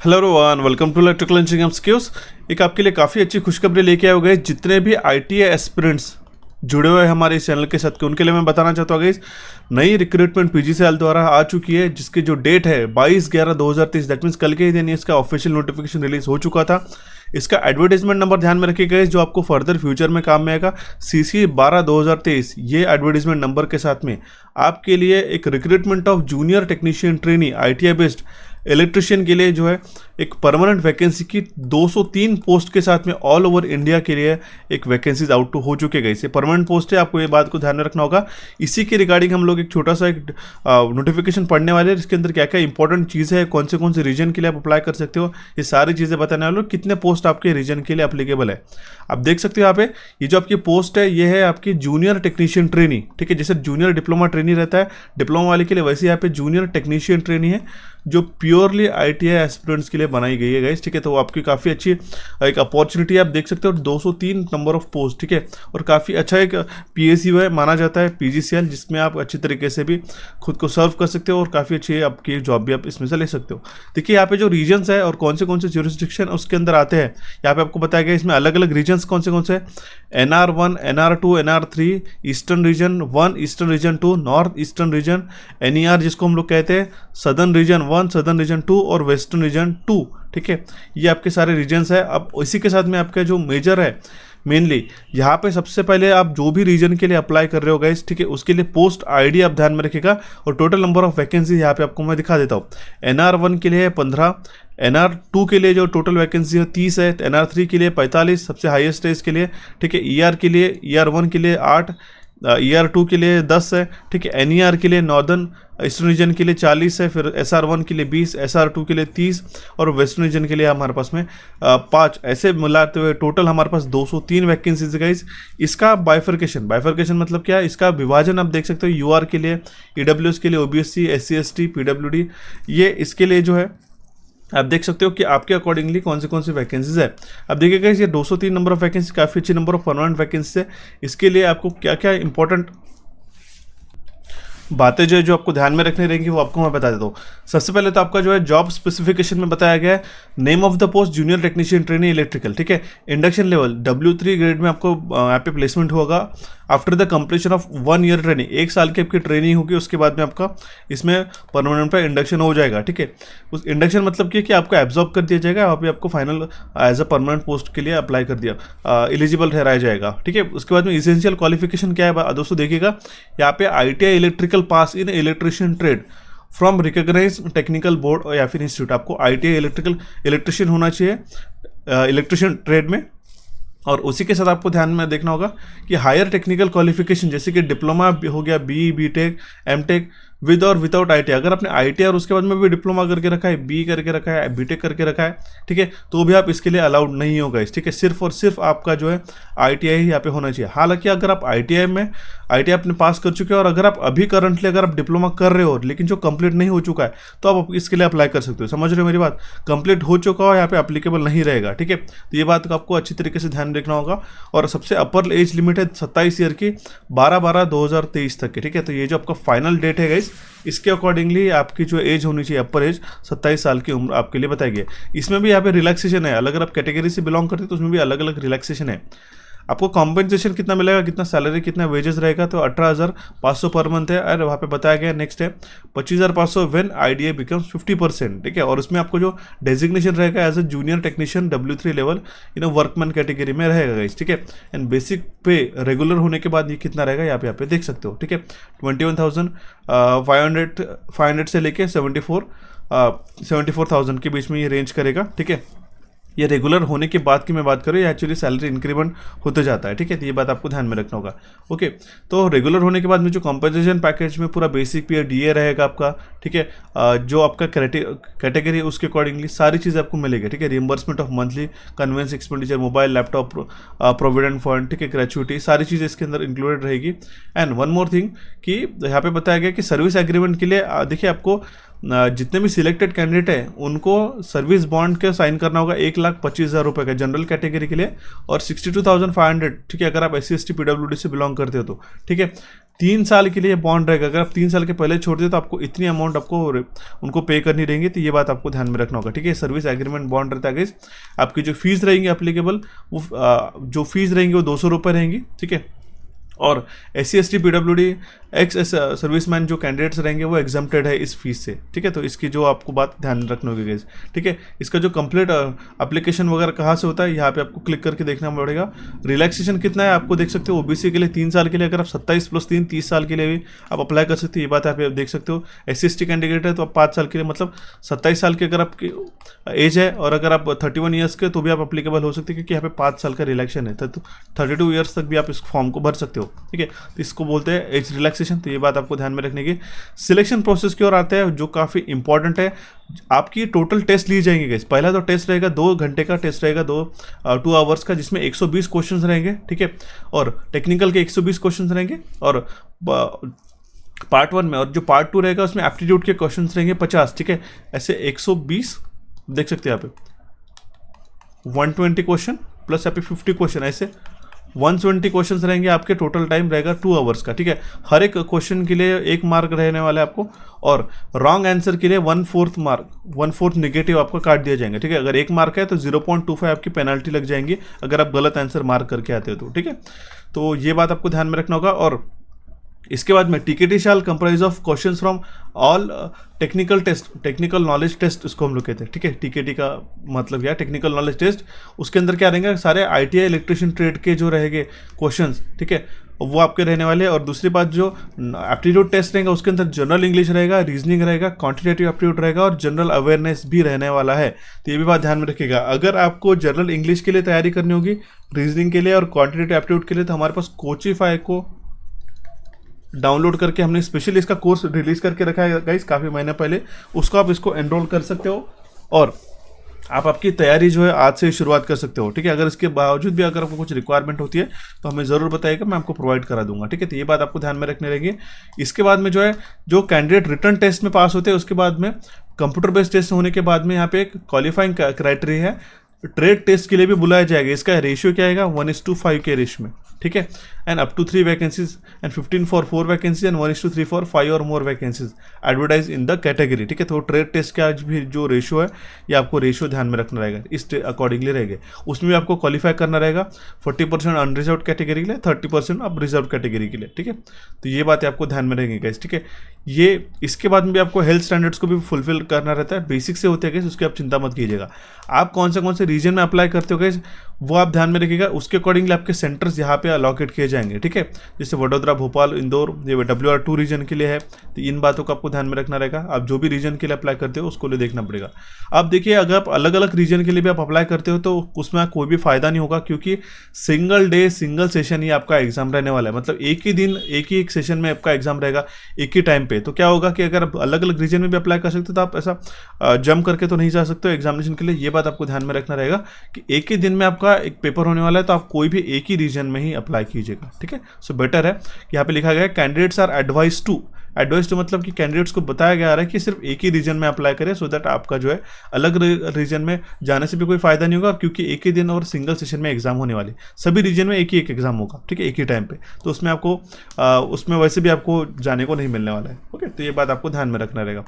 Hello everyone, welcome to electrical engineering skills. एक आपके लिए काफ़ी अच्छी खुशखबरी लेके आए हो गए। जितने भी आईटीआई एस्पिरेंट्स जुड़े हुए हैं हमारे इस चैनल के साथ के उनके लिए मैं बताना चाहता हूँ गाइस, नई रिक्रूटमेंट पीजीसीएल द्वारा आ चुकी है, जिसकी जो डेट है 22/11/2023, दैट मीन्स कल के ही दिन इसका ऑफिशियल नोटिफिकेशन रिलीज हो चुका था। इसका एडवर्टाइजमेंट नंबर ध्यान में रखिएगा जो आपको फर्दर फ्यूचर में काम में आएगा। CC 12/2023 ये एडवर्टाइजमेंट नंबर के साथ में आपके लिए एक recruitment of junior technician trainee ITI based electrician के लिए जो है एक परमानेंट वैकेंसी की 203 पोस्ट के साथ में ऑल ओवर इंडिया के लिए एक वैकेंसीज आउट हो चुके गए। इसे परमानेंट पोस्ट है, आपको ये बात को ध्यान में रखना होगा। इसी के रिगार्डिंग हम लोग एक छोटा सा एक नोटिफिकेशन पढ़ने वाले हैं, इसके अंदर क्या क्या इंपॉर्टेंट चीज़ है, कौन से रीजन के लिए आप अप्लाई कर सकते हो, ये सारी चीज़ें बताने वाले, कितने पोस्ट आपके रीजन के लिए अप्लीकेबल है। आप देख सकते हो यहाँ पे ये जो आपकी पोस्ट है ये है आपकी जूनियर टेक्नीशियन ट्रेनी। ठीक है, जैसे जूनियर डिप्लोमा ट्रेनी रहता है डिप्लोमा वाले के लिए, वैसे यहाँ पे जूनियर टेक्नीशियन ट्रेनी है जो प्योरली आईटीआई एस्पिरेंट्स के लिए बनाई गई है गाइस। ठीक है, तो आपकी काफ़ी अच्छी एक अपॉर्चुनिटी आप देख सकते हो। 203 नंबर ऑफ पोस्ट, ठीक है, और काफ़ी अच्छा एक PSU है माना जाता है पीजीसीएल, जिसमें आप अच्छी तरीके से भी खुद को सर्व कर सकते हो और काफ़ी अच्छी आपकी जॉब भी आप इसमें से ले सकते हो। देखिए यहाँ पे जो रीजन्स है और कौन से ज्यूरिसडिक्शन उसके अंदर आते हैं यहाँ पे आपको बताया गया। इसमें अलग अलग रीजन्स कौन से NR1, NR2, NR3, eastern region 1, eastern region 2, north eastern region, NER जिसको हम लोग कहते हैं, सदर्न रीजन 1, सदर्न रीजन 2 और वेस्टर्न रीजन 2। ठीक है, ये आपके सारे रीजन्स है। अब इसी के साथ में आपका जो मेजर है मेनली यहाँ पे सबसे पहले आप जो भी रीजन के लिए अप्लाई कर रहे हो गाइस, ठीक है, उसके लिए पोस्ट आईडी आप ध्यान में रखिएगा और टोटल नंबर ऑफ वैकेंसी यहाँ पे आपको मैं दिखा देता हूँ। NR1 के लिए 15, NR2 के लिए जो टोटल वैकेंसी है 30 है, NR3 के लिए 45 सबसे हाईएस्ट है इसके लिए। ठीक है, ER के लिए ER1 के लिए 8, ER2 के लिए 10 है। ठीक है, NER के लिए नॉर्दर्न ईस्टर्न रीजन के लिए 40 है, फिर SR1 के लिए 20, SR2 के लिए 30 और वेस्टर्न रीजन के लिए हमारे पास में 5, ऐसे मिलाते हुए टोटल हमारे पास 203 वैकेंसीज गाइस। इसका बाइफर्केशन मतलब क्या है, इसका विभाजन आप देख सकते हो। UR के लिए, EWS के लिए, OBC, SC ST, PWD, ये इसके लिए जो है आप देख सकते हो कि आपके अकॉर्डिंगली कौन सी वैकेंसीज है। अब देखिएगा ये 203 नंबर ऑफ वैकेंसी काफ़ी अच्छी नंबर ऑफ परमानेंट वैकेंसी है। इसके लिए आपको क्या क्या इंपॉर्टेंट बातें जो आपको ध्यान में रखनी रहेंगी वो आपको मैं बता देता हूँ। सबसे पहले तो आपका जो है जॉब स्पेसिफिकेशन में बताया गया है, name of the post junior technician trainee electrical. ठीक है, इंडक्शन लेवल W3 ग्रेड में आपको यहाँ पे प्लेसमेंट होगा after the completion of 1 ear training. 1 साल की आपकी ट्रेनिंग होगी, उसके बाद में आपका इसमें परमानेंट पे इंडक्शन हो जाएगा। ठीक है, उस इंडक्शन मतलब कि आपको एब्जॉर्ब कर दिया जाएगा, वहाँ पे आपको final as a permanent post के लिए अप्लाई कर दिया, एलिजिबल ठहराया जाएगा। ठीक है, उसके बाद में इसेंशियल क्वालिफिकेशन क्या है दोस्तों, देखिएगा यहाँ पे ITI electrical pass in electrician trade from recognise technical board या फिर इंस्टीट्यूट। आपको ITI इलेक्ट्रिशियन होना चाहिए इलेक्ट्रिशियन ट्रेड में। और उसी के साथ आपको ध्यान में देखना होगा कि हायर टेक्निकल क्वालिफिकेशन जैसे कि डिप्लोमा हो गया, BE, BTech, MTech विद और विदाउट ITI। अगर आपने ITI और उसके बाद में भी डिप्लोमा करके रखा है, BE करके रखा है, BTech करके रखा है, ठीक है, तो भी आप इसके लिए अलाउड नहीं होगा इस। ठीक है, सिर्फ और सिर्फ आपका जो है ITI ही यहाँ पे होना चाहिए। हालांकि अगर आप ITI आपने पास कर चुके हो और अगर आप अभी करंटली अगर आप डिप्लोमा कर रहे हो लेकिन जो कंप्लीट नहीं हो चुका है तो आप इसके लिए अप्लाई कर सकते हो। समझ रहे हो मेरी बात, कंप्लीट हो चुका हो यहाँ पे अप्लीकेबल नहीं रहेगा। ठीक है, तो ये बात को आपको अच्छी तरीके से ध्यान रखना होगा। और सबसे अपर एज लिमिट है 27 ईयर की, 12/12/2023 तक की। ठीक है, तो ये जो आपका फाइनल डेट है गाइस, इसके अकॉर्डिंगली आपकी जो एज होनी चाहिए अपर एज 27 साल की उम्र आपके लिए बताई गई है। इसमें भी यहाँ पे रिलैक्सेशन है, अलग अगर आप कैटेगरी से बिलोंग करते हैं तो उसमें भी अलग अलग रिलैक्सेशन है। आपको कॉम्पेंसेशन कितना मिलेगा, कितना सैलरी, कितना वेजेस रहेगा, तो 18,500 पर मंथ है। और वहाँ पे बताया गया नेक्स्ट है 25,500 व्हेन IDI बिकम्स 50%। ठीक है, और उसमें आपको जो डेजिग्नेशन रहेगा as a junior technician W3 level in workman category में रहेगा गाइस। ठीक है, एंड बेसिक पे रेगुलर होने के बाद ये कितना रहेगा यहाँ पे देख सकते हो। ठीक है, 21,500 से लेके 74,000 के बीच में ये रेंज करेगा। ठीक है, ये रेगुलर होने के बाद की मैं बात करूँ, ये एक्चुअली सैलरी इंक्रीमेंट होते जाता है। ठीक है, तो ये बात आपको ध्यान में रखना होगा। ओके, तो रेगुलर होने के बाद में जो कॉम्पेंसेशन पैकेज में पूरा बेसिक पे DA रहेगा आपका। ठीक है, जो आपका कैटेगरी है उसके अकॉर्डिंगली सारी चीज़ आपको मिलेगी। ठीक है, reimbursement of monthly conveyance expenditure, mobile, laptop, provident fund, ठीक है, ग्रेचुइटी, सारी चीज़ें इसके अंदर इंक्लूडेड रहेगी। एंड वन मोर थिंग कि यहाँ पे बताया गया कि सर्विस एग्रीमेंट के लिए देखिए आपको जितने भी सिलेक्टेड कैंडिडेट हैं उनको सर्विस बॉन्ड के साइन करना होगा 1,25,000 रुपये का जनरल कैटेगरी के लिए, और 62,500, ठीक है, अगर आप SC/ST PWD से बिलोंग करते हो तो, ठीक है। 3 साल के लिए बॉन्ड रहेगा। अगर आप 3 साल के पहले छोड़ दे तो आपको इतनी अमाउंट आपको उनको पे करनी रहेंगी, तो ये बात आपको ध्यान में रखना होगा, ठीक है। सर्विस एग्रीमेंट बॉन्ड रहता है गाइस। आपकी जो फीस रहेंगी एप्लीकेबल, वो जो फीस रहेंगी वो 200 रुपये रहेंगी, ठीक है। और SC/ST PWD एक्स सर्विसमैन जो कैंडिडेट्स रहेंगे वो एग्जम्प्टेड है इस फीस से, ठीक है। तो इसकी जो आपको बात ध्यान रखनी होगी गाइस, ठीक है। इसका जो कंप्लीट एप्लीकेशन वगैरह कहाँ से होता है, यहाँ पे आपको क्लिक करके देखना पड़ेगा। रिलैक्सेशन कितना है आपको देख सकते हो। OBC के लिए 3 साल के लिए, अगर आप 27 + 3 30 साल के लिए भी आप अप्लाई कर सकते हो, ये बात आप देख सकते हो। SC/ST कैंडिडेट है तो आप 5 साल के लिए, मतलब 27 साल की अगर आपकी एज है और अगर आप 31 ईयर्स के, तो भी आप अप्लीकेबल हो सकते हैं, क्योंकि यहाँ पे 5 साल का रिलैक्सेशन है, तो 32 ईयर्स तक भी आप इस फॉर्म को भर सकते हो, ठीक है। तो इसको बोलते हैं एज रिलैक्सेशन, तो ये बात आपको ध्यान में रखने की। सिलेक्शन प्रोसेस की ओर आते हैं, जो काफ़ी इंपॉर्टेंट है। आपकी टोटल टेस्ट ली जाएंगे गाइस। पहला तो टेस्ट रहेगा 2 घंटे का टेस्ट रहेगा, 2 आवर्स का, जिसमें 120 क्वेश्चन रहेंगे, ठीक है। और टेक्निकल के 120 क्वेश्चन रहेंगे, और पार्ट 1 में, और जो पार्ट 2 रहेगा उसमें एप्टीट्यूड के क्वेश्चन रहेंगे 50, ठीक है। ऐसे 120 देख सकते हैं यहाँ पे 120 क्वेश्चन प्लस यहाँ पे 50 क्वेश्चन, ऐसे 120 क्वेश्चन रहेंगे। आपके टोटल टाइम रहेगा 2 आवर्स का, ठीक है। हर एक क्वेश्चन के लिए 1 मार्क रहने वाला है आपको, और रॉन्ग आंसर के लिए 1/4 मार्क, 1/4 नेगेटिव आपको काट दिया जाएंगे, ठीक है। अगर 1 मार्क है तो 0.25 आपकी पेनल्टी लग जाएंगी अगर आप गलत आंसर मार्क करके आते हो तो, ठीक है। तो ये बात आपको ध्यान में रखना होगा। और इसके बाद में TKT shall comprise of questions from all technical test, technical knowledge test इसको हम लोग कहते हैं, ठीक है। TKT का मतलब क्या है, टेक्निकल नॉलेज टेस्ट। उसके अंदर क्या रहेंगे, सारे ITI इलेक्ट्रिशियन ट्रेड के जो रहेंगे क्वेश्चंस, ठीक है, वो आपके रहने वाले हैं। और दूसरी बात, जो एप्टीट्यूड टेस्ट रहेगा उसके अंदर जनरल इंग्लिश रहेगा, रीजनिंग रहेगा, क्वांटिटेटिव एप्टीट्यूड रहेगा, और जनरल अवेयरनेस भी रहने वाला है। तो ये भी बात ध्यान में रखिएगा। अगर आपको जनरल इंग्लिश के लिए तैयारी करनी होगी, रीजनिंग के लिए और क्वांटिटेटिव एप्टीट्यूड के लिए, तो हमारे पास कोचिफाई को डाउनलोड करके हमने स्पेशली इसका कोर्स रिलीज करके रखा है गाइस काफ़ी महीने पहले, उसको आप इसको एनरोल कर सकते हो, और आप आपकी तैयारी जो है आज से ही शुरुआत कर सकते हो, ठीक है। अगर इसके बावजूद भी अगर आपको कुछ रिक्वायरमेंट होती है तो हमें ज़रूर बताइएगा, मैं आपको प्रोवाइड करा दूंगा, ठीक है। तो ये बात आपको ध्यान में रखने रहेगी। इसके बाद में जो है, जो कैंडिडेट रिटर्न टेस्ट में पास होते हैं, उसके बाद में कंप्यूटर बेस्ड टेस्ट होने के बाद में यहाँ पे एक क्वालिफाइंग क्राइटेरिया है, ट्रेड टेस्ट के लिए भी बुलाया जाएगा। इसका रेशियो क्या आएगा, 1:5 के रेशियो में, ठीक है। And up to 3 vacancies and 15 for 4 vacancies and 1:3 for 5 और more vacancies advertise in the category, ठीक है। तो ट्रेड टेस्ट का भी जो रेशियो है, ये आपको रेशियो ध्यान में रखना रहेगा, इस अकॉर्डिंगली रहेगा। उसमें भी आपको क्वालिफाई करना रहेगा 40% अनरिजर्व कैटेगरी के लिए, 30% अब रिजर्व कैटेगरी के लिए, ठीक है। तो ये बातें आपको ध्यान में रहेंगी गाइस, ठीक है। ये इसके बाद में भी आपको हेल्थ स्टैंडर्ड्स को भी फुलफिल करना रहता है, बेसिक से होते हैं गाइस, उसकी आप चिंता मत कीजिएगा। आप कौन से रीजन में अप्लाई करते हो गाइस, वो आप ध्यान में रखिएगा। उसके अकॉर्डिंगली आपके सेंटर्स यहाँ पे अलॉकेट किए जाएंगे, ठीक है। जैसे वडोदरा, भोपाल, इंदौर, ये WR2 रीजन के लिए है, तो इन बातों को आपको ध्यान में रखना रहेगा। आप जो भी रीजन के लिए अप्लाई करते हो उसको लिए देखना पड़ेगा। आप देखिए, अगर आप अलग अलग रीजन के लिए भी आप अप्लाई करते हो तो उसमें कोई भी फायदा नहीं होगा, क्योंकि सिंगल डे सिंगल सेशन ही आपका एग्जाम रहने वाला है। मतलब एक ही दिन एक सेशन में आपका एग्जाम रहेगा एक ही टाइम पे। तो क्या होगा कि अगर आप अलग अलग रीजन में भी अप्लाई कर सकते हो तो आप ऐसा जम करके तो नहीं जा सकते हो एग्जामिनेशन के लिए। ये बात आपको ध्यान में रखना रहेगा कि एक ही दिन में आपका एक पेपर होने वाला है, तो आप कोई भी एक ही रीजन में ही अप्लाई कीजिएगा, ठीक है। सो बेटर है कि यहाँ पे लिखा गया है कैंडिडेट्स आर एडवाइज टू मतलब कि कैंडिडेट्स को बताया गया है कि सिर्फ एक ही रीजन में अप्लाई करें, सो दैट आपका जो है अलग रीजन में जाने से भी कोई फायदा नहीं होगा, क्योंकि एक ही दिन और सिंगल सेशन में एग्जाम होने वाले, सभी रीजन में एक ही एग्जाम होगा, ठीक है, एक ही टाइम पे। तो उसमें आपको उसमें वैसे भी आपको जाने को नहीं मिलने वाला है, ओके। तो ये बात आपको ध्यान में रखना रहेगा।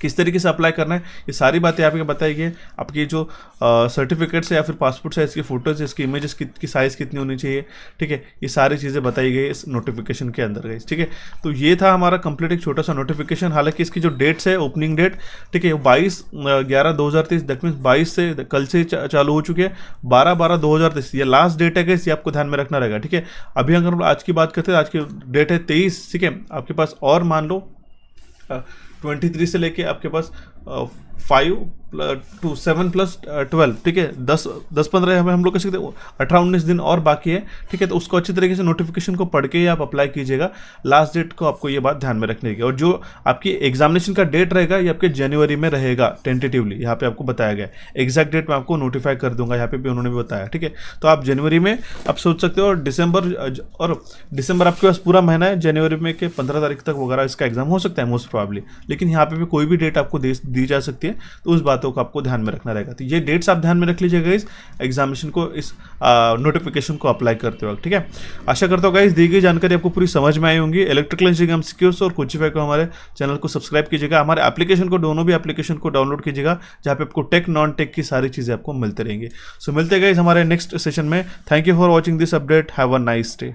किस तरीके से अप्लाई करना है, ये सारी बातें आपको बताई गई। आपकी जो सर्टिफिकेट्स है या फिर पासपोर्ट साइज़ की फ़ोटोज़ है, इसकी इमेजेस की साइज़ कितनी होनी चाहिए, ठीक है, ये सारी चीज़ें बताई गई इस नोटिफिकेशन के अंदर गई, ठीक है। तो ये था हमारा कंप्लीट एक छोटा सा नोटिफिकेशन। हालांकि इसकी जो डेट्स है, ओपनिंग डेट, ठीक है, 22/11/2023, दैट मीन्स 22 से कल से चालू हो चुके हैं। 12/12/2023 ये लास्ट डेट है, ये आपको ध्यान में रखना रहेगा, ठीक है। अभी अगर हम आज की बात करते हैं, आज की डेट है 23, ठीक है। आपके पास और मान लो 23 से लेके आपके पास 5 टू 7 प्लस 12, ठीक है, 10-15 हमें हम लोग कह सकते हैं 18-19 दिन और बाकी है, ठीक है। तो उसको अच्छी तरीके से नोटिफिकेशन को पढ़ के ही आप अप्लाई कीजिएगा। लास्ट डेट को आपको ये बात ध्यान में रखने की, और जो आपकी एग्जामिनेशन का डेट रहेगा ये आपके जनवरी में रहेगा टेंटेटिवली, यहाँ पे आपको बताया गया है। एग्जैक्ट डेट मैं आपको नोटिफाई कर दूंगा, यहाँ पे भी उन्होंने भी बताया, ठीक है। तो आप जनवरी में आप सोच सकते हो, और दिसंबर आपके पास पूरा महीना है, जनवरी में के 15 तारीख तक वगैरह इसका एग्जाम हो सकता है मोस्ट प्रोबेबली, लेकिन यहाँ पे भी कोई भी डेट आपको दी जा सकती है, तो उस बातों को आपको ध्यान में रखना रहेगा। तो ये डेट्स आप ध्यान में रख लीजिएगा इस एग्जामिनेशन को, इस नोटिफिकेशन को अप्लाई करते वक्त, ठीक है। आशा करता हूँ गाइस दी गई जानकारी आपको पूरी समझ में आई होंगी। इलेक्ट्रिकल इंजीनियरिंग एमसीक्यूज और कोचिफाई को हमारे चैनल को सब्सक्राइब कीजिएगा, हमारे एप्लीकेशन को, दोनों भी एप्लीकेशन को डाउनलोड कीजिएगा, जहाँ पे आपको टेक नॉन टेक की सारी चीजें आपको मिलते रहेंगी। सो मिलते गाइस हमारे नेक्स्ट सेशन में। Thank you for watching this update, have a nice day.